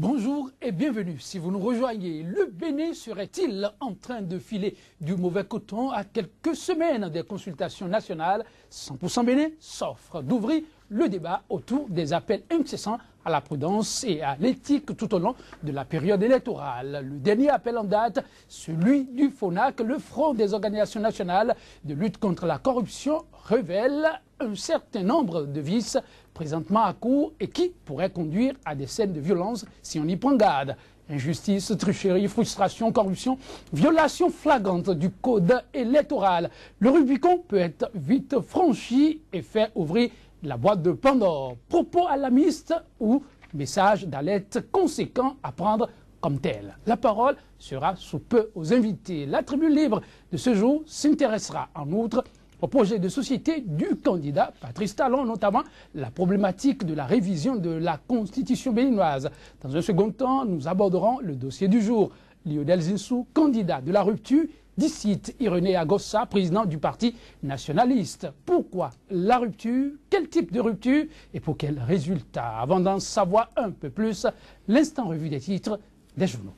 Bonjour et bienvenue. Si vous nous rejoignez, le Bénin serait-il en train de filer du mauvais coton à quelques semaines des consultations nationales? 100% Bénin s'offre d'ouvrir le débat autour des appels incessants à la prudence et à l'éthique tout au long de la période électorale. Le dernier appel en date, celui du FONAC, le Front des organisations nationales de lutte contre la corruption, révèle un certain nombre de vices présentement à court et qui pourraient conduire à des scènes de violence si on y prend garde. Injustice, tricherie, frustration, corruption, violation flagrante du code électoral. Le Rubicon peut être vite franchi et faire ouvrir la boîte de Pandore. Propos alarmistes ou messages d'alerte conséquents à prendre comme tel. La parole sera sous peu aux invités. La tribune libre de ce jour s'intéressera en outre au projet de société du candidat Patrice Talon, notamment la problématique de la révision de la Constitution béninoise. Dans un second temps, nous aborderons le dossier du jour. Lionel Zinsou, candidat de la rupture, dicite Irénée Agossa, président du Parti nationaliste. Pourquoi la rupture? Quel type de rupture? Et pour quels résultats? Avant d'en savoir un peu plus, l'instant revue des titres des journaux.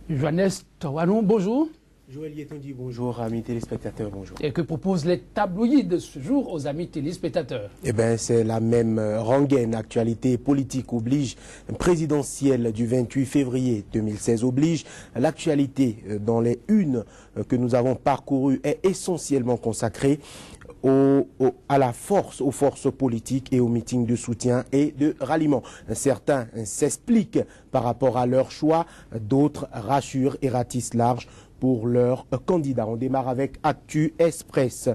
Johannes Towanou, bonjour. Joël Yetondi, bonjour, amis téléspectateurs, bonjour. Et que proposent les tabloïds de ce jour aux amis téléspectateurs? Eh bien, c'est la même rengaine. Actualité politique oblige, présidentielle du 28 février 2016 oblige. L'actualité dans les unes que nous avons parcourues est essentiellement consacrée aux forces politiques et aux meetings de soutien et de ralliement. Certains s'expliquent par rapport à leur choix, d'autres rassurent et ratissent large pour leurs candidats. On démarre avec Actu Express.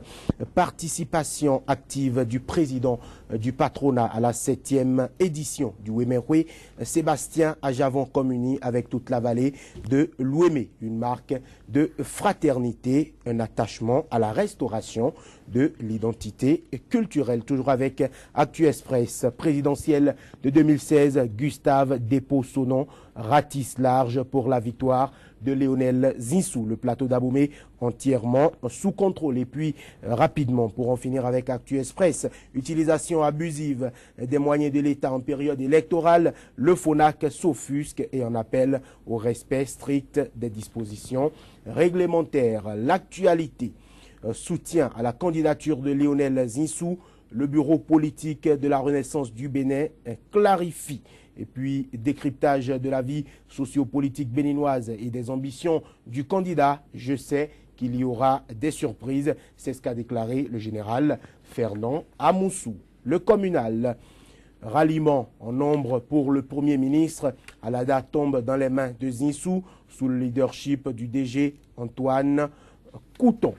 Participation active du président du patronat à la 7e édition du Ouéméroué, Sébastien Ajavon communie avec toute la vallée de l'Ouémé. Une marque de fraternité, un attachement à la restauration de l'identité culturelle. Toujours avec Actu Express. Présidentielle de 2016, Gustave Despaux-Sonnon ratisse large pour la victoire de Lionel Zinsou. Le plateau d'Aboumé entièrement sous contrôle. Et puis rapidement, pour en finir avec Actu Express, utilisation abusive des moyens de l'État en période électorale, le FONAC s'offusque et en appelle au respect strict des dispositions réglementaires. L'actualité, soutien à la candidature de Lionel Zinsou, le bureau politique de la Renaissance du Bénin clarifie. Et puis, décryptage de la vie sociopolitique béninoise et des ambitions du candidat. Je sais qu'il y aura des surprises. C'est ce qu'a déclaré le général Fernand Amoussou. Le communal, ralliement en nombre pour le Premier ministre. Alada tombe dans les mains de Zinsou sous le leadership du DG Antoine Couton.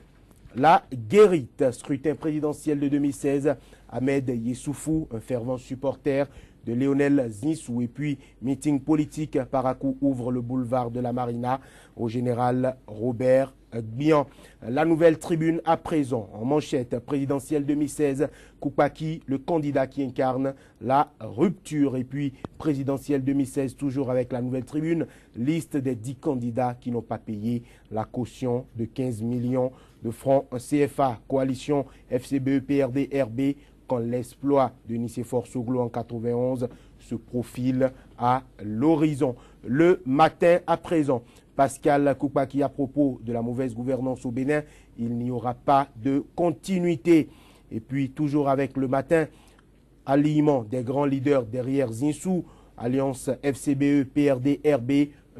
La guérite, scrutin présidentiel de 2016. Ahmed Yessoufou, un fervent supporter de Lionel Zinsou. Et puis, meeting politique, Parakou ouvre le boulevard de la Marina au général Robert Gbian. La nouvelle tribune à présent, en manchette, présidentielle 2016, Koupaki, le candidat qui incarne la rupture. Et puis, présidentielle 2016, toujours avec la nouvelle tribune, liste des 10 candidats qui n'ont pas payé la caution de 15 millions de francs CFA. Coalition FCBE, PRD, RB, quand l'exploit de Nicéphore Soglo en 91 se profile à l'horizon. Le matin à présent, Pascal Koupaki à propos de la mauvaise gouvernance au Bénin, il n'y aura pas de continuité. Et puis toujours avec le matin, alignement des grands leaders derrière Zinsou, Alliance FCBE, PRD, RB,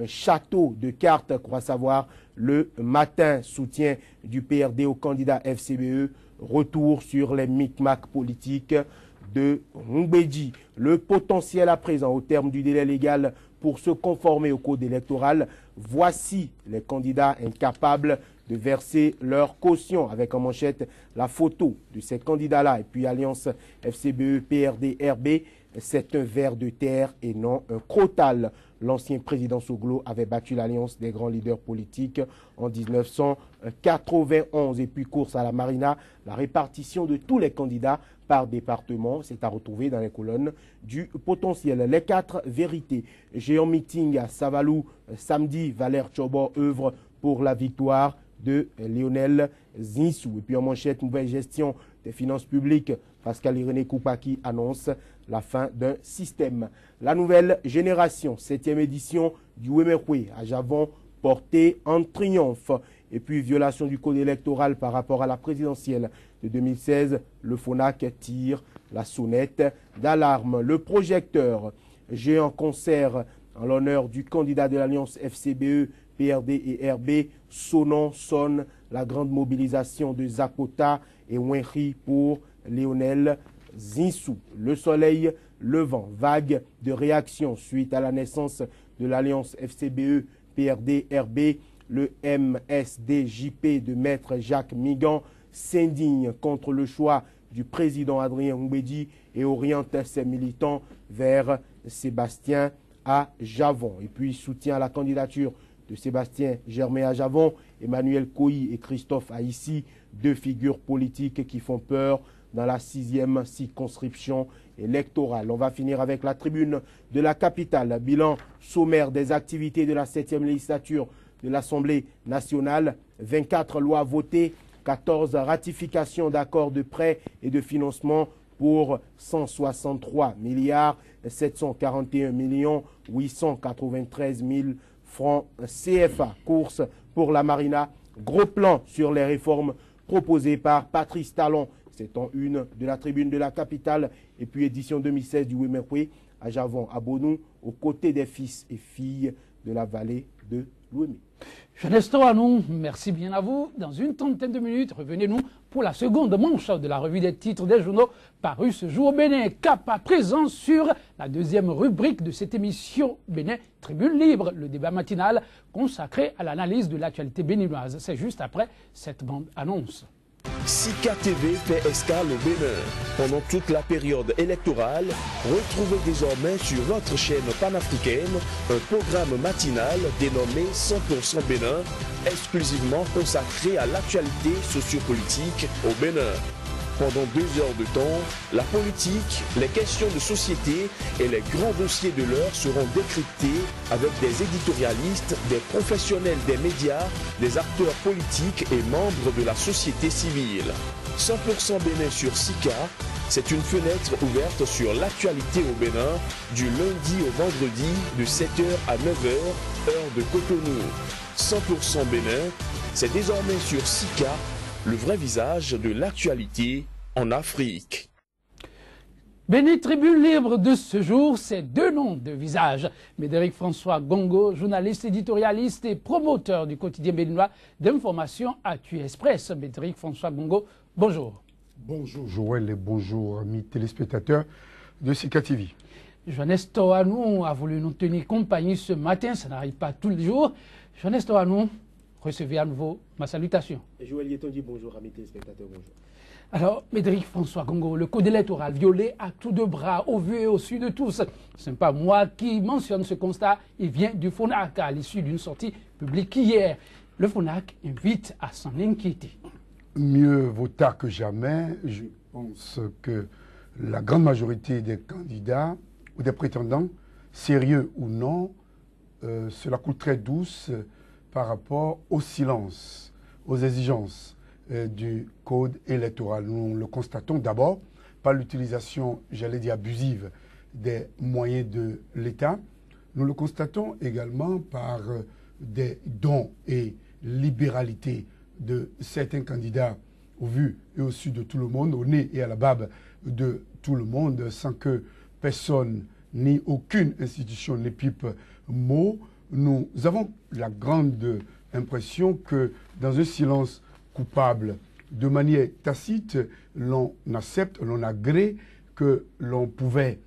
un château de cartes, croit savoir le matin, soutien du PRD au candidat FCBE, retour sur les micmacs politiques de Mbedji. Le potentiel à présent au terme du délai légal pour se conformer au code électoral. Voici les candidats incapables de verser leur caution, avec en manchette la photo de ces candidats-là. Et puis Alliance FCBE, PRD, RB, c'est un ver de terre et non un crotal. L'ancien président Soglo avait battu l'alliance des grands leaders politiques en 1991. Et puis course à la Marina, la répartition de tous les candidats par département, c'est à retrouver dans les colonnes du potentiel. Les 4 vérités. Géant meeting à Savalou samedi, Valère Tchobor œuvre pour la victoire de Lionel Zinsou. Et puis en manchette, nouvelle gestion des finances publiques, Pascal Irénée Koupaki, annonce la fin d'un système. La nouvelle génération, 7e édition du Wemekwe à Javon, portée en triomphe. Et puis, violation du code électoral par rapport à la présidentielle de 2016, le FONAC tire la sonnette d'alarme. Le projecteur géant concert en l'honneur du candidat de l'Alliance FCBE, PRD et RB, sonne la grande mobilisation de Zakota et Wenri pour Lionel Zinsou. Le soleil levant, vague de réaction suite à la naissance de l'Alliance FCBE, PRD, RB. Le MSDJP de Maître Jacques Migan s'indigne contre le choix du président Adrien Mbedi et oriente ses militants vers Sébastien à Javon. Et puis soutient la candidature de Sébastien Germain à Javon, Emmanuel Coy et Christophe Haïssi, deux figures politiques qui font peur dans la 6e circonscription électorale. On va finir avec la tribune de la capitale. Bilan sommaire des activités de la 7e législature de l'Assemblée nationale. 24 lois votées, 14 ratifications d'accords de prêt et de financement pour 163 milliards 741 millions 893 000 francs CFA. Course pour la Marina. Gros plan sur les réformes proposées par Patrice Talon. C'est en une de la tribune de la capitale. Et puis édition 2016 du Wemekwe à Javon, à Bonou, aux côtés des fils et filles de la vallée de l'Ouémé. Jeunesse Toanou, merci bien à vous. Dans une trentaine de minutes, revenez-nous pour la seconde manche de la revue des titres des journaux parus ce jour au Bénin. Cap à présent sur la deuxième rubrique de cette émission Bénin Tribune Libre, le débat matinal consacré à l'analyse de l'actualité béninoise. C'est juste après cette bande annonce. Sika TV fait escale au Bénin. Pendant toute la période électorale, retrouvez désormais sur notre chaîne panafricaine un programme matinal dénommé 100% Bénin, exclusivement consacré à l'actualité sociopolitique au Bénin. Pendant 2 heures de temps, la politique, les questions de société et les grands dossiers de l'heure seront décryptés avec des éditorialistes, des professionnels des médias, des acteurs politiques et membres de la société civile. 100% Bénin sur Sika, c'est une fenêtre ouverte sur l'actualité au Bénin du lundi au vendredi de 7h à 9h, heure de Cotonou. 100% Bénin, c'est désormais sur Sika, le vrai visage de l'actualité en Afrique. Bénin Tribune Libre de ce jour, c'est 2 noms de visage. Médéric François Gongo, journaliste, éditorialiste et promoteur du quotidien béninois d'information Actu Express. Médéric François Gongo, bonjour. Bonjour Joël et bonjour amis téléspectateurs de Sika TV. Jeunesse Toanou a voulu nous tenir compagnie ce matin, ça n'arrive pas tous les jours. Jeunesse Toanou, recevez à nouveau ma salutation. Joël Yeton dit bonjour, amis téléspectateurs, bonjour. Alors, Médéric François Gongo, le code électoral violé à tout de bras, au vu et au su de tous. Ce n'est pas moi qui mentionne ce constat, il vient du FONAC à l'issue d'une sortie publique hier. Le FONAC invite à s'en inquiéter. Mieux vaut tard que jamais. Je pense que la grande majorité des candidats ou des prétendants, sérieux ou non, cela coule très douce par rapport au silence, aux exigences du code électoral. Nous le constatons d'abord par l'utilisation, j'allais dire abusive, des moyens de l'État. Nous le constatons également par des dons et libéralités de certains candidats au vu et au su de tout le monde, au nez et à la barbe de tout le monde, sans que personne ni aucune institution ne pipe mot. Nous avons la grande impression que dans un silence coupable, de manière tacite, l'on accepte, l'on agrée que l'on pouvait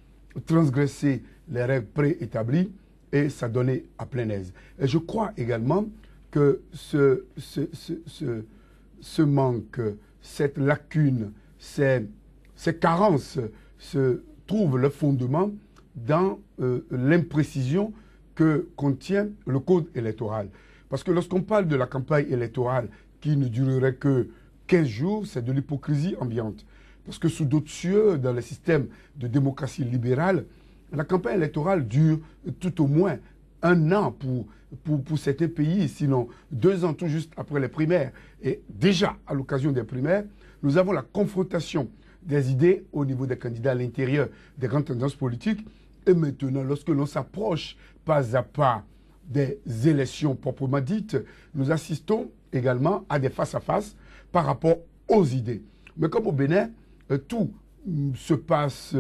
transgresser les règles préétablies et ça donnait à plein aise. Et je crois également que ce manque, cette lacune, ces carences se trouvent le fondement dans l'imprécision que contient le code électoral. Parce que lorsqu'on parle de la campagne électorale qui ne durerait que 15 jours, c'est de l'hypocrisie ambiante. Parce que sous d'autres cieux, dans le système de démocratie libérale, la campagne électorale dure tout au moins 1 an pour certains pays, sinon 2 ans tout juste après les primaires. Et déjà, à l'occasion des primaires, nous avons la confrontation des idées au niveau des candidats à l'intérieur des grandes tendances politiques. Et maintenant, lorsque l'on s'approche pas à pas des élections proprement dites, nous assistons également à des face-à-face par rapport aux idées. Mais comme au Bénin, tout se passe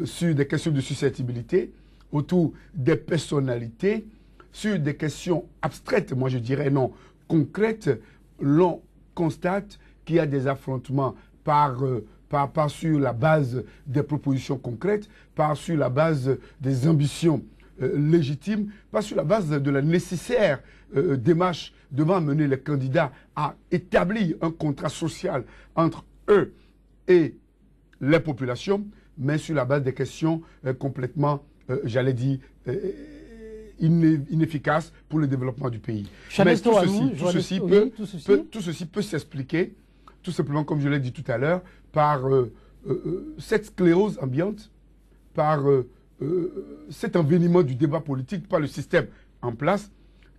sur des questions de susceptibilité, autour des personnalités, sur des questions abstraites, moi je dirais non, concrètes, l'on constate qu'il y a des affrontements pas sur la base des propositions concrètes, pas sur la base des ambitions légitimes, pas sur la base de la nécessaire démarche devant amener les candidats à établir un contrat social entre eux et les populations, mais sur la base des questions complètement, j'allais dire, inefficaces pour le développement du pays. Mais tout ceci peut s'expliquer, tout simplement, comme je l'ai dit tout à l'heure, par cette sclérose ambiante, par cet envenimement du débat politique, par le système en place,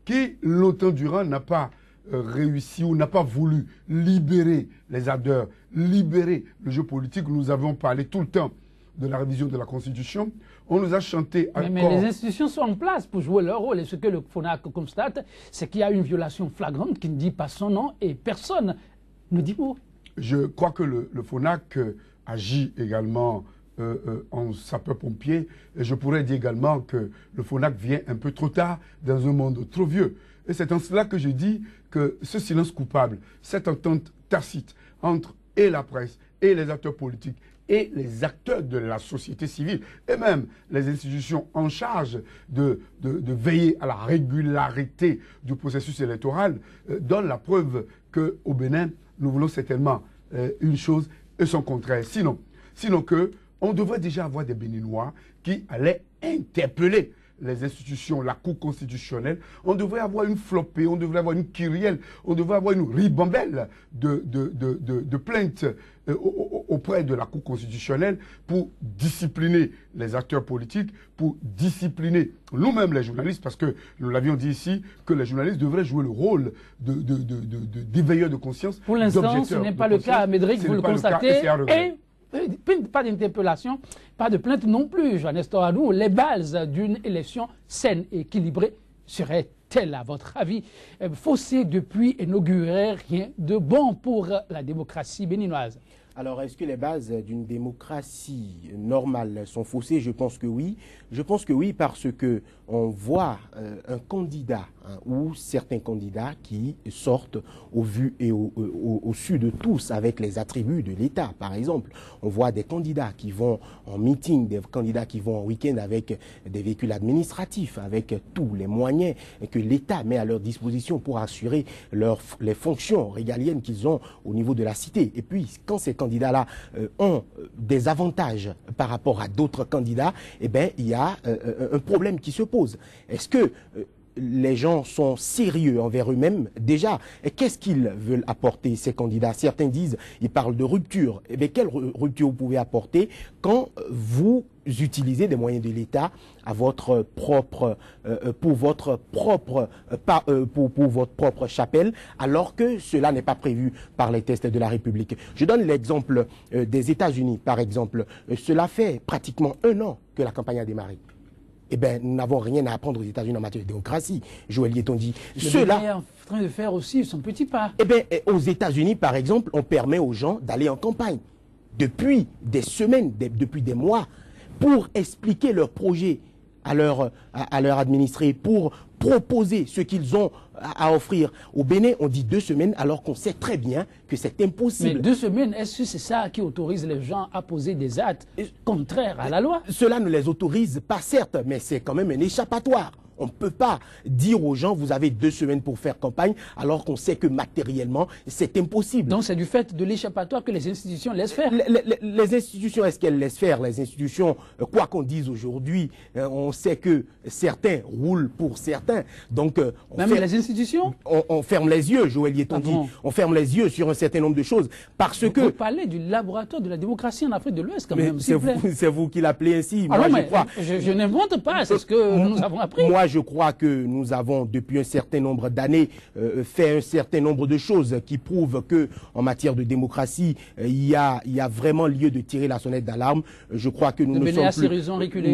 qui, longtemps durant, n'a pas réussi ou n'a pas voulu libérer les ardeurs, libérer le jeu politique. Nous avons parlé tout le temps de la révision de la Constitution. On nous a chanté encore... Mais les institutions sont en place pour jouer leur rôle. Et ce que le FONAC constate, c'est qu'il y a une violation flagrante qui ne dit pas son nom et personne ne dit mot. Je crois que le FONAC agit également en sapeur-pompier. Et je pourrais dire également que le FONAC vient un peu trop tard dans un monde trop vieux. Et c'est en cela que je dis que ce silence coupable, cette entente tacite entre et la presse et les acteurs politiques et les acteurs de la société civile et même les institutions en charge de veiller à la régularité du processus électoral donne la preuve qu'au Bénin, nous voulons certainement une chose et son contraire. Sinon que on devrait déjà avoir des Béninois qui allaient interpeller les institutions, la Cour constitutionnelle. On devrait avoir une flopée, on devrait avoir une kyrielle, on devrait avoir une ribambelle de plaintes auprès de la Cour constitutionnelle pour discipliner les acteurs politiques, pour discipliner nous-mêmes les journalistes, parce que nous l'avions dit ici, que les journalistes devraient jouer le rôle d'éveilleurs de conscience. Pour l'instant, ce n'est pas le cas, Médric, vous le constatez. Pas d'interpellation, pas de plainte non plus, Jean-Nestor Adou. Les bases d'une élection saine et équilibrée seraient-elles, à votre avis, faussées depuis et n'augureraient rien de bon pour la démocratie béninoise? Alors, est-ce que les bases d'une démocratie normale sont faussées? Je pense que oui. Je pense que oui parce que on voit un candidat ou certains candidats qui sortent au vu et au su de tous avec les attributs de l'État. Par exemple, on voit des candidats qui vont en meeting, des candidats qui vont en week-end avec des véhicules administratifs, avec tous les moyens que l'État met à leur disposition pour assurer les fonctions régaliennes qu'ils ont au niveau de la cité. Et puis, quand ces candidats-là ont des avantages par rapport à d'autres candidats, eh bien, il y a un problème qui se pose. Est-ce que les gens sont sérieux envers eux-mêmes déjà? Et qu'est-ce qu'ils veulent apporter, ces candidats? Certains disent, ils parlent de rupture. Eh bien, quelle rupture vous pouvez apporter quand vous utilisez des moyens de l'État à votre propre, pour votre propre chapelle, alors que cela n'est pas prévu par les textes de la République? Je donne l'exemple des États-Unis, par exemple. Cela fait pratiquement 1 an que la campagne a démarré. Eh bien, nous n'avons rien à apprendre aux États-Unis en matière de démocratie. Joël Yeton-Dit. Cela est en train de faire aussi son petit pas. Eh bien, aux États-Unis, par exemple, on permet aux gens d'aller en campagne depuis des semaines, depuis des mois, pour expliquer leurs projets à leur administré, pour proposer ce qu'ils ont à offrir. Au Bénin, on dit 2 semaines, alors qu'on sait très bien que c'est impossible. Mais 2 semaines, est-ce que c'est ça qui autorise les gens à poser des actes contraires à la loi? Cela ne les autorise pas, certes, mais c'est quand même un échappatoire. On ne peut pas dire aux gens, vous avez 2 semaines pour faire campagne, alors qu'on sait que matériellement, c'est impossible. Donc c'est du fait de l'échappatoire que les institutions laissent faire. Les institutions, est-ce qu'elles laissent faire? Les institutions, quoi qu'on dise aujourd'hui, on sait que certains roulent pour certains. Donc, les institutions, on ferme les yeux, Joël Yeton-Dit. On ferme les yeux sur un certain nombre de choses. Parce que... Vous parlez du laboratoire de la démocratie en Afrique de l'Ouest, quand même. C'est vous qui l'appelez ainsi. Alors, moi, je crois. Je n'invente pas, c'est ce que nous avons appris. Moi, moi, je crois que nous avons, depuis un certain nombre d'années, fait un certain nombre de choses qui prouvent que, en matière de démocratie, il y a vraiment lieu de tirer la sonnette d'alarme. Je crois que nous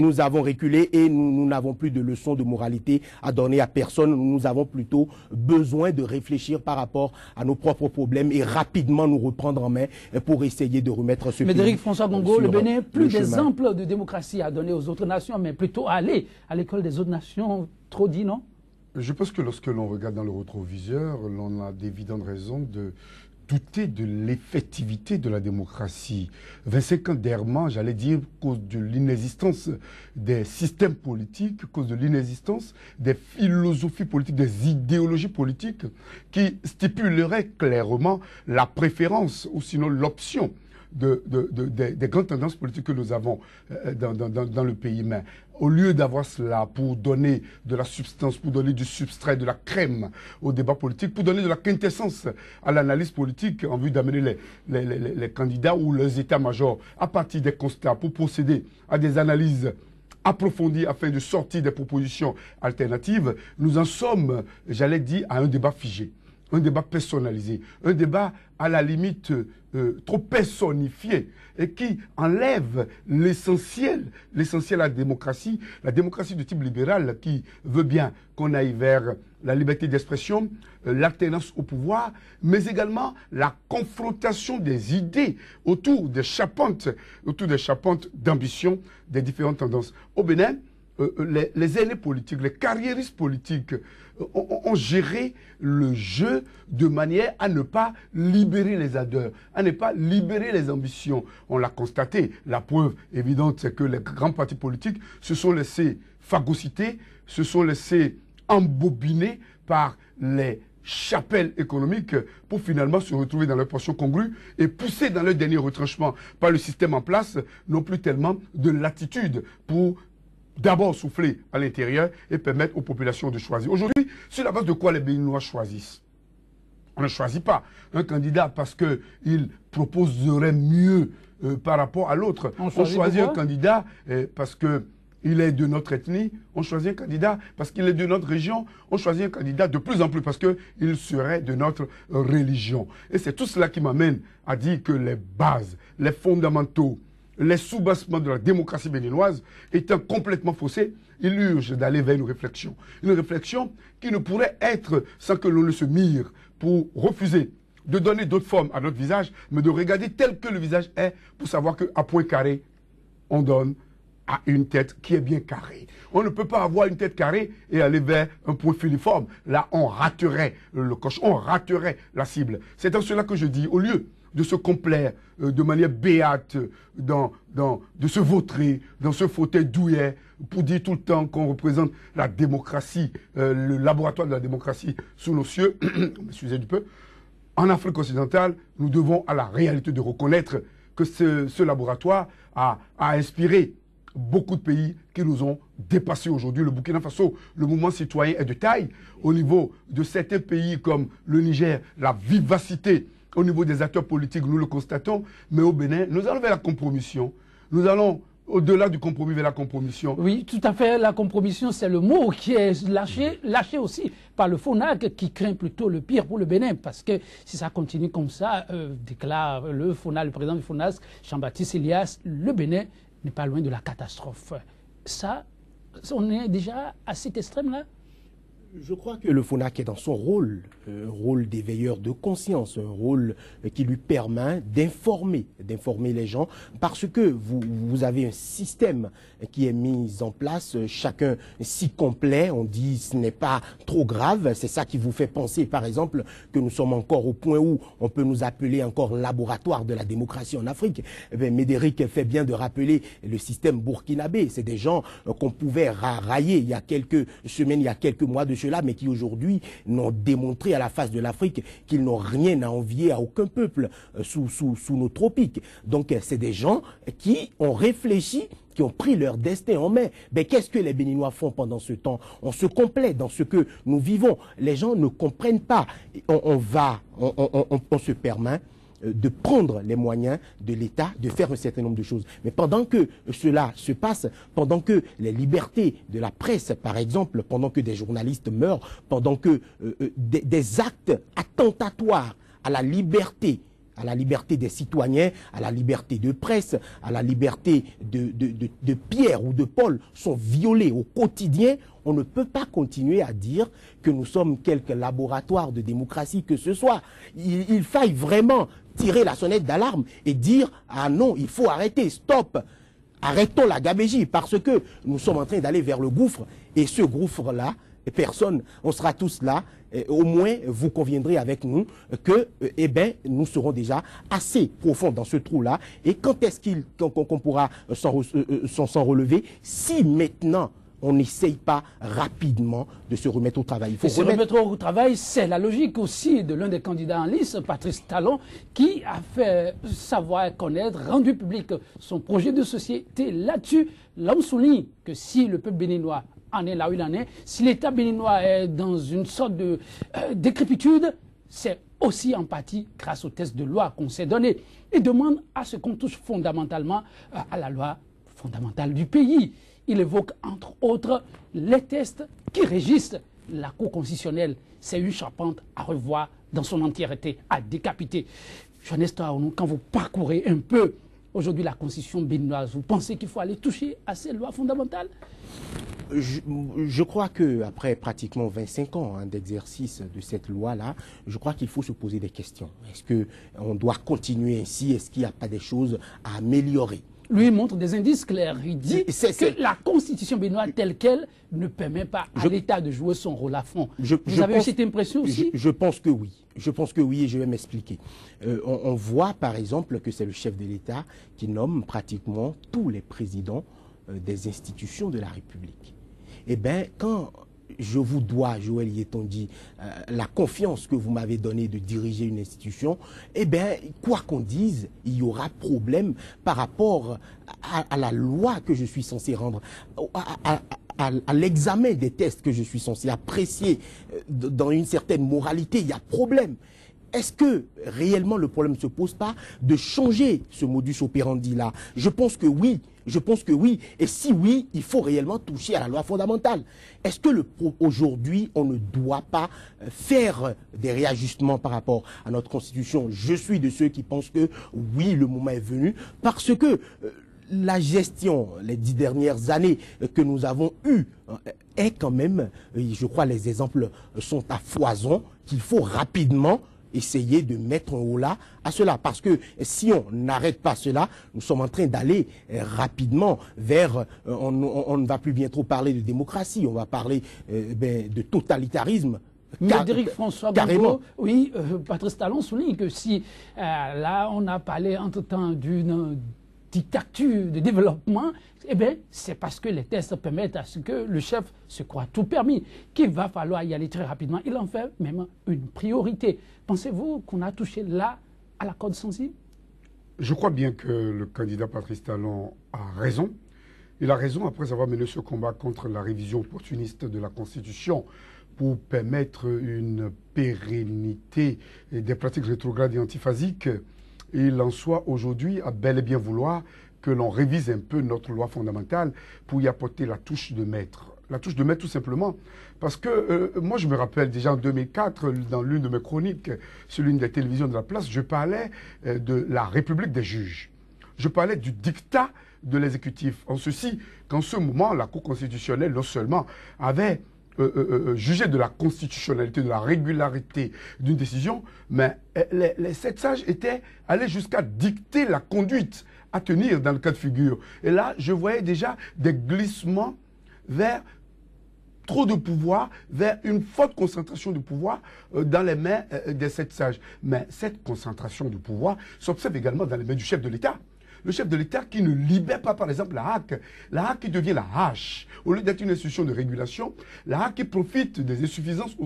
nous avons reculé et nous n'avons plus de leçons de moralité à donner à personne. Nous avons plutôt besoin de réfléchir par rapport à nos propres problèmes et rapidement nous reprendre en main pour essayer de remettre ce pays. Médéric François Gongo, le Bénin, plus d'exemples de démocratie à donner aux autres nations, mais plutôt aller à l'école des autres nations, trop dit, non? Je pense que lorsque l'on regarde dans le rétroviseur, l'on a d'évidentes raisons de douter de l'effectivité de la démocratie. 25 ans d'errement, j'allais dire, à cause de l'inexistence des systèmes politiques, à cause de l'inexistence des philosophies politiques, des idéologies politiques qui stipuleraient clairement la préférence ou sinon l'option des grandes tendances politiques que nous avons dans le pays. Mais au lieu d'avoir cela pour donner de la substance, pour donner du substrat, de la crème au débat politique, pour donner de la quintessence à l'analyse politique en vue d'amener les candidats ou leurs états-majors à partir des constats pour procéder à des analyses approfondies afin de sortir des propositions alternatives, nous en sommes, j'allais dire, à un débat figé. Un débat personnalisé, un débat à la limite trop personnifié et qui enlève l'essentiel à la démocratie de type libéral qui veut bien qu'on aille vers la liberté d'expression, l'alternance au pouvoir, mais également la confrontation des idées autour des charpentes d'ambition des différentes tendances. Au Bénin, les aînés politiques, les carriéristes politiques ont géré le jeu de manière à ne pas libérer les ardeurs, à ne pas libérer les ambitions. On l'a constaté. La preuve évidente, c'est que les grands partis politiques se sont laissés phagocyter, se sont laissés embobiner par les chapelles économiques pour finalement se retrouver dans leur portion congrue et pousser dans leur dernier retranchement par le système en place, non plus tellement de latitude pour d'abord souffler à l'intérieur et permettre aux populations de choisir. Aujourd'hui, sur la base de quoi les Béninois choisissent? On ne choisit pas un candidat parce qu'il proposerait mieux par rapport à l'autre. On choisit un candidat parce qu'il est de notre ethnie. On choisit un candidat parce qu'il est de notre région. On choisit un candidat de plus en plus parce qu'il serait de notre religion. Et c'est tout cela qui m'amène à dire que les bases, les fondamentaux, les sous-bassements de la démocratie béninoise étant complètement faussés, il urge d'aller vers une réflexion. Une réflexion qui ne pourrait être sans que l'on ne se mire pour refuser de donner d'autres formes à notre visage, mais de regarder tel que le visage est pour savoir qu'à point carré, on donne à une tête qui est bien carrée. On ne peut pas avoir une tête carrée et aller vers un point filiforme. Là, on raterait le coche, on raterait la cible. C'est en cela que je dis, au lieu de se complaire de manière béate, de se vautrer dans ce fauteuil douillet pour dire tout le temps qu'on représente la démocratie, le laboratoire de la démocratie sous nos cieux, excusez du peu. En Afrique occidentale, nous devons à la réalité de reconnaître que ce laboratoire a inspiré beaucoup de pays qui nous ont dépassés aujourd'hui. Le Burkina Faso, le mouvement citoyen est de taille. Au niveau de certains pays comme le Niger, la vivacité au niveau des acteurs politiques, nous le constatons, mais au Bénin, nous allons vers la compromission. Nous allons au-delà du compromis vers la compromission. Oui, tout à fait. La compromission, c'est le mot qui est lâché aussi par le FONAC, qui craint plutôt le pire pour le Bénin. Parce que si ça continue comme ça, déclare le président du FONAC, Jean-Baptiste Elias, le Bénin n'est pas loin de la catastrophe. Ça, on est déjà à cet extrême-là? Je crois que le FONAC est dans son rôle, un rôle d'éveilleur de conscience, un rôle qui lui permet d'informer les gens, parce que vous avez un système qui est mis en place, chacun s'y complaît, on dit ce n'est pas trop grave, c'est ça qui vous fait penser par exemple que nous sommes encore au point où on peut nous appeler encore laboratoire de la démocratie en Afrique. Eh bien, Médéric fait bien de rappeler le système burkinabé, c'est des gens qu'on pouvait railler il y a quelques semaines, il y a quelques mois de cela, mais qui aujourd'hui n'ont démontré à la face de l'Afrique qu'ils n'ont rien à envier à aucun peuple sous nos tropiques. Donc c'est des gens qui ont réfléchi, qui ont pris leur destin en main. Mais qu'est-ce que les Béninois font pendant ce temps? On se complaît dans ce que nous vivons. Les gens ne comprennent pas. On se permet de prendre les moyens de l'État de faire un certain nombre de choses. Mais pendant que cela se passe, pendant que les libertés de la presse, par exemple, pendant que des journalistes meurent, pendant que des actes attentatoires à la liberté des citoyens, à la liberté de presse, à la liberté de Pierre ou de Paul sont violés au quotidien, on ne peut pas continuer à dire que nous sommes quelques laboratoires de démocratie que ce soit. Il faille vraiment tirer la sonnette d'alarme et dire « Ah non, il faut arrêter, stop !» Arrêtons la gabégie parce que nous sommes en train d'aller vers le gouffre et ce gouffre-là, personne, on sera tous là, au moins vous conviendrez avec nous que nous serons déjà assez profonds dans ce trou-là. Et quand est-ce qu'on pourra s'en relever si maintenant on n'essaye pas rapidement de se remettre au travail. Se remettre au travail, c'est la logique aussi de l'un des candidats en lice, Patrice Talon, qui a fait savoir et connaître, rendu public son projet de société là-dessus. L'homme souligne que si le peuple béninois en est là où il en est, si l'État béninois est dans une sorte de décrépitude, c'est aussi en partie grâce aux tests de loi qu'on s'est donné. Il demande à ce qu'on touche fondamentalement à la loi fondamentale du pays. Il évoque entre autres les tests qui régissent la Cour constitutionnelle. C'est une charpente à revoir dans son entièreté, à décapiter. Johannes Taonou, quand vous parcourez un peu aujourd'hui la Constitution béninoise, vous pensez qu'il faut aller toucher à ces lois fondamentales? Je crois qu'après pratiquement 25 ans d'exercice de cette loi-là, je crois qu'il faut se poser des questions. Est-ce qu'on doit continuer ainsi? Est-ce qu'il n'y a pas des choses à améliorer? Lui montre des indices clairs. Il dit que la Constitution béninoise telle qu'elle ne permet pas à l'État de jouer son rôle à fond. Vous avez eu cette impression aussi? Je pense que oui. Je pense que oui et je vais m'expliquer. On voit par exemple que c'est le chef de l'État qui nomme pratiquement tous les présidents des institutions de la République. Eh bien, quand je vous dois, Joël Yetonji, la confiance que vous m'avez donnée de diriger une institution, eh bien, quoi qu'on dise, il y aura problème par rapport à la loi que je suis censé rendre, à l'examen des tests que je suis censé apprécier dans une certaine moralité, il y a problème. Est-ce que réellement le problème ne se pose pas de changer ce modus operandi-là? Je pense que oui. Je pense que oui. Et si oui, il faut réellement toucher à la loi fondamentale. Est-ce que aujourd'hui, on ne doit pas faire des réajustements par rapport à notre Constitution? Je suis de ceux qui pensent que oui, le moment est venu parce que la gestion, les 10 dernières années que nous avons eues, est quand même, je crois, les exemples sont à foison, qu'il faut rapidement essayer de mettre un holà à cela. Parce que si on n'arrête pas cela, nous sommes en train d'aller rapidement vers... on ne va plus bien trop parler de démocratie, on va parler de totalitarisme. Médéric François Bongo, oui, Patrice Talon souligne que si là on a parlé entre-temps d'une dictature de développement, eh bien, c'est parce que les tests permettent à ce que le chef se croit tout permis, qu'il va falloir y aller très rapidement. Il en fait même une priorité. Pensez-vous qu'on a touché là à la corde sensible? Je crois bien que le candidat Patrice Talon a raison. Il a raison après avoir mené ce combat contre la révision opportuniste de la Constitution pour permettre une pérennité des pratiques rétrogrades et antiphasiques. Il en soit aujourd'hui à bel et bien vouloir que l'on révise un peu notre loi fondamentale pour y apporter la touche de maître. La touche de maître tout simplement parce que moi je me rappelle déjà en 2004 dans l'une de mes chroniques sur l'une des télévisions de la place, je parlais de la République des juges. Je parlais du dictat de l'exécutif. En ceci qu'en ce moment la Cour constitutionnelle non seulement avait juger de la constitutionnalité, de la régularité d'une décision, mais les 7 sages étaient allés jusqu'à dicter la conduite à tenir dans le cas de figure. Et là, je voyais déjà des glissements vers trop de pouvoir, vers une forte concentration de pouvoir dans les mains des 7 sages. Mais cette concentration de pouvoir s'observe également dans les mains du chef de l'État. Le chef de l'État qui ne libère pas, par exemple, la HAC qui devient la hache. Au lieu d'être une institution de régulation, la HAC qui profite des insuffisances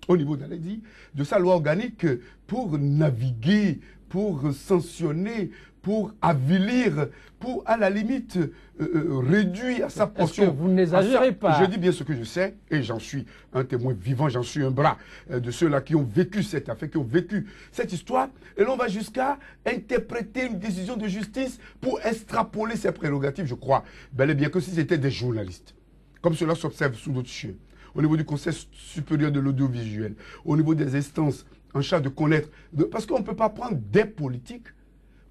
au niveau de sa loi organique pour naviguer, pour sanctionner, pour avilir, pour à la limite réduire à sa portion. Est-ce que vous n'exagérez pas? Je dis bien ce que je sais, et j'en suis un témoin vivant, j'en suis un bras de ceux-là qui ont vécu cette affaire, qui ont vécu cette histoire. Et l'on va jusqu'à interpréter une décision de justice pour extrapoler ses prérogatives, je crois, bel et bien que si c'était des journalistes, comme cela s'observe sous d'autres cieux, au niveau du Conseil supérieur de l'audiovisuel, au niveau des instances en charge de connaître, parce qu'on ne peut pas prendre des politiques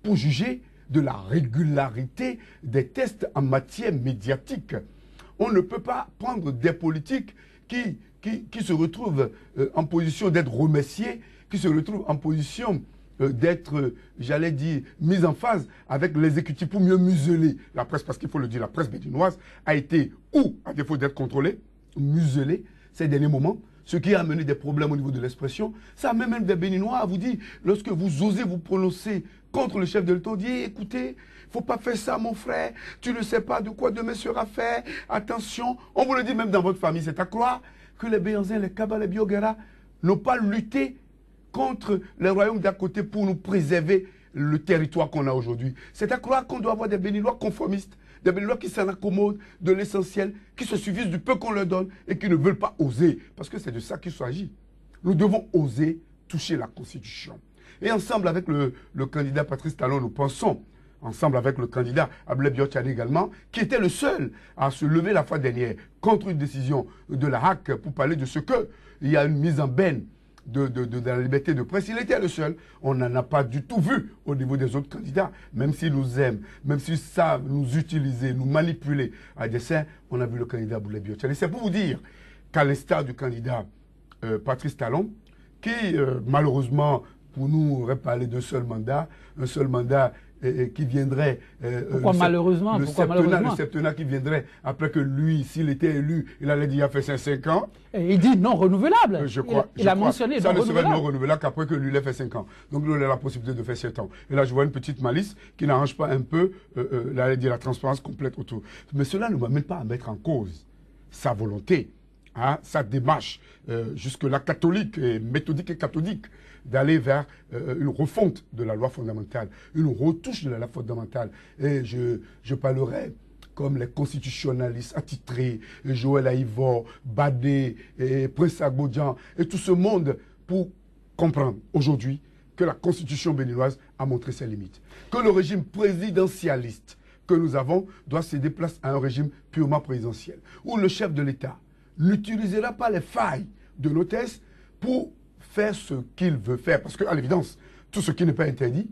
pour juger de la régularité des tests en matière médiatique. On ne peut pas prendre des politiques qui se retrouvent en position d'être remerciés, qui se retrouvent en position d'être, j'allais dire, mis en phase avec l'exécutif pour mieux museler la presse, parce qu'il faut le dire, la presse béninoise a été, ou à défaut d'être contrôlée, muselée ces derniers moments, ce qui a amené des problèmes au niveau de l'expression. Ça amène même des Béninois à vous dire, lorsque vous osez vous prononcer contre le chef de l'État, on dit, écoutez, il ne faut pas faire ça, mon frère, tu ne sais pas de quoi demain sera fait, attention. On vous le dit même dans votre famille, c'est à croire que les Béanzins, les Kaba, les Biogara n'ont pas lutté contre les royaumes d'à côté pour nous préserver le territoire qu'on a aujourd'hui. C'est à croire qu'on doit avoir des Béninois conformistes, des Béninois qui s'en accommodent de l'essentiel, qui se suffisent du peu qu'on leur donne et qui ne veulent pas oser. Parce que c'est de ça qu'il s'agit. Nous devons oser toucher la Constitution. Et ensemble avec le candidat Patrice Talon, nous pensons, ensemble avec le candidat Ablé Biotchane également, qui était le seul à se lever la fois dernière contre une décision de la HAC pour parler de ce qu'il y a une mise en berne de la liberté de presse. Il était le seul. On n'en a pas du tout vu au niveau des autres candidats. Même s'ils nous aiment, même s'ils savent nous utiliser, nous manipuler à dessein, on a vu le candidat Ablé Biotchane. Et c'est pour vous dire qu'à l'instar du candidat Patrice Talon, qui malheureusement, pour nous aurait parlé d'un seul mandat, un seul mandat qui viendrait... Pourquoi malheureusement? Le septennat qui viendrait après que lui, s'il était élu, il allait dire il a fait 5 ans. Et il dit non renouvelable. Il a mentionné ça non ne serait renouvelable. non renouvelable qu'après que lui, il ait fait 5 ans. Donc lui, il a la possibilité de faire 7 ans. Et là, je vois une petite malice qui n'arrange pas un peu la transparence complète autour. Mais cela ne m'amène pas à mettre en cause sa volonté, hein, sa démarche jusque-là catholique et méthodique et cathodique, d'aller vers une refonte de la loi fondamentale, une retouche de la loi fondamentale. Et je parlerai comme les constitutionnalistes attitrés, Joël Aïvor, Badé, Prince Agbodjan, et tout ce monde pour comprendre aujourd'hui que la constitution béninoise a montré ses limites. Que le régime présidentialiste que nous avons doit se déplacer à un régime purement présidentiel, où le chef de l'État n'utilisera pas les failles de l'hôtesse pour faire ce qu'il veut faire. Parce qu'à l'évidence, tout ce qui n'est pas interdit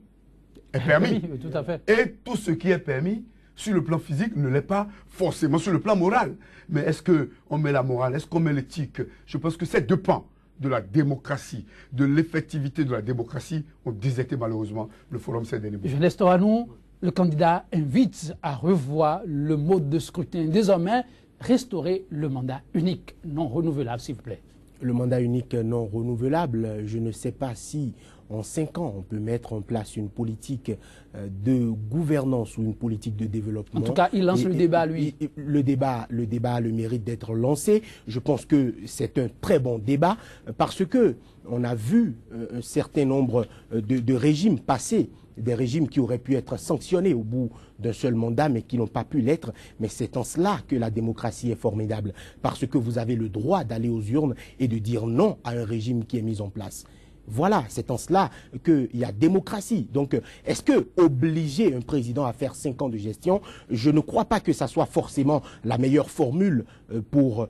est permis. Oui, tout à fait. Et tout ce qui est permis, sur le plan physique, ne l'est pas forcément sur le plan moral. Mais est-ce qu'on met la morale, est-ce qu'on met l'éthique? Je pense que ces deux pans de la démocratie, de l'effectivité de la démocratie, ont déserté malheureusement le forum ces derniers mois. Jeunesse Toranou, le candidat invite à revoir le mode de scrutin. Désormais, restaurer le mandat unique, non renouvelable, s'il vous plaît. Le mandat unique non renouvelable, je ne sais pas si en 5 ans on peut mettre en place une politique de gouvernance ou une politique de développement. En tout cas, il lance le débat, lui. Le débat a le mérite d'être lancé. Je pense que c'est un très bon débat parce que on a vu un certain nombre de régimes passer, des régimes qui auraient pu être sanctionnés au bout d'un seul mandat, mais qui n'ont pas pu l'être. Mais c'est en cela que la démocratie est formidable, parce que vous avez le droit d'aller aux urnes et de dire non à un régime qui est mis en place. Voilà, c'est en cela qu'il y a démocratie. Donc, est-ce que obliger un président à faire 5 ans de gestion, je ne crois pas que ça soit forcément la meilleure formule pour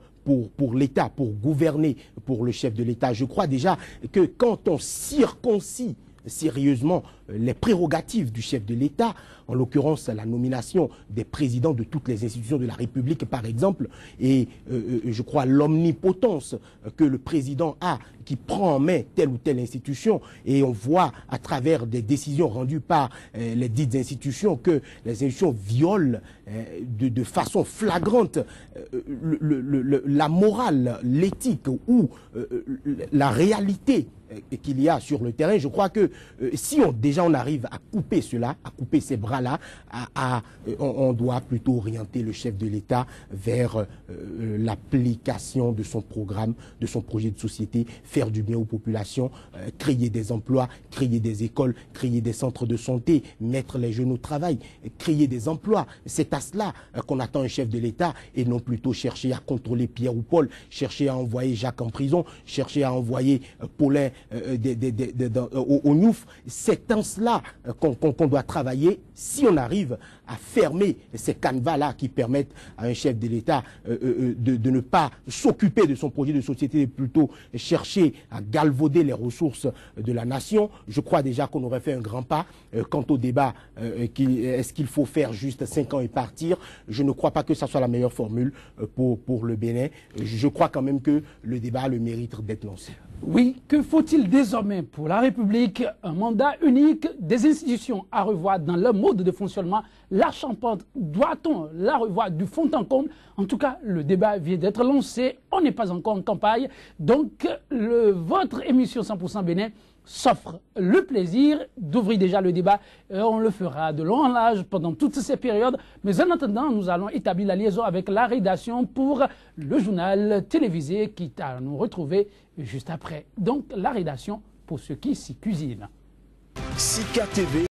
l'État, pour gouverner, pour le chef de l'État. Je crois déjà que quand on circoncit sérieusement les prérogatives du chef de l'État, en l'occurrence la nomination des présidents de toutes les institutions de la République par exemple, et je crois l'omnipotence que le président a, qui prend en main telle ou telle institution, et on voit à travers des décisions rendues par les dites institutions que les institutions violent de façon flagrante la morale, l'éthique ou la réalité qu'il y a sur le terrain. Je crois que si on déjà déjà on arrive à couper cela, à couper ces bras-là, on doit plutôt orienter le chef de l'État vers l'application de son programme, de son projet de société, faire du bien aux populations, créer des emplois, créer des écoles, créer des centres de santé, mettre les jeunes au travail, créer des emplois. C'est à cela qu'on attend un chef de l'État et non plutôt chercher à contrôler Pierre ou Paul, chercher à envoyer Jacques en prison, chercher à envoyer Paulin au Nouf. C'est en cela qu'on doit travailler si on arrive à fermer ces canevas-là qui permettent à un chef de l'État de ne pas s'occuper de son projet de société, mais plutôt chercher à galvauder les ressources de la nation. Je crois déjà qu'on aurait fait un grand pas. Quant au débat, est-ce qu'il faut faire juste 5 ans et partir? Je ne crois pas que ça soit la meilleure formule pour le Bénin. Je crois quand même que le débat a le mérite d'être lancé. Oui, que faut-il désormais pour la République? Un mandat unique, des institutions à revoir dans leur mode de fonctionnement. La charpente, doit-on la revoir du fond en comble? En tout cas, le débat vient d'être lancé. On n'est pas encore en campagne. Donc, votre émission 100% Bénin s'offre le plaisir d'ouvrir déjà le débat. On le fera de long en large pendant toutes ces périodes. Mais en attendant, nous allons établir la liaison avec la rédaction pour le journal télévisé qui à nous retrouver juste après. Donc, la rédaction pour ceux qui s'y cuisinent. Sika TV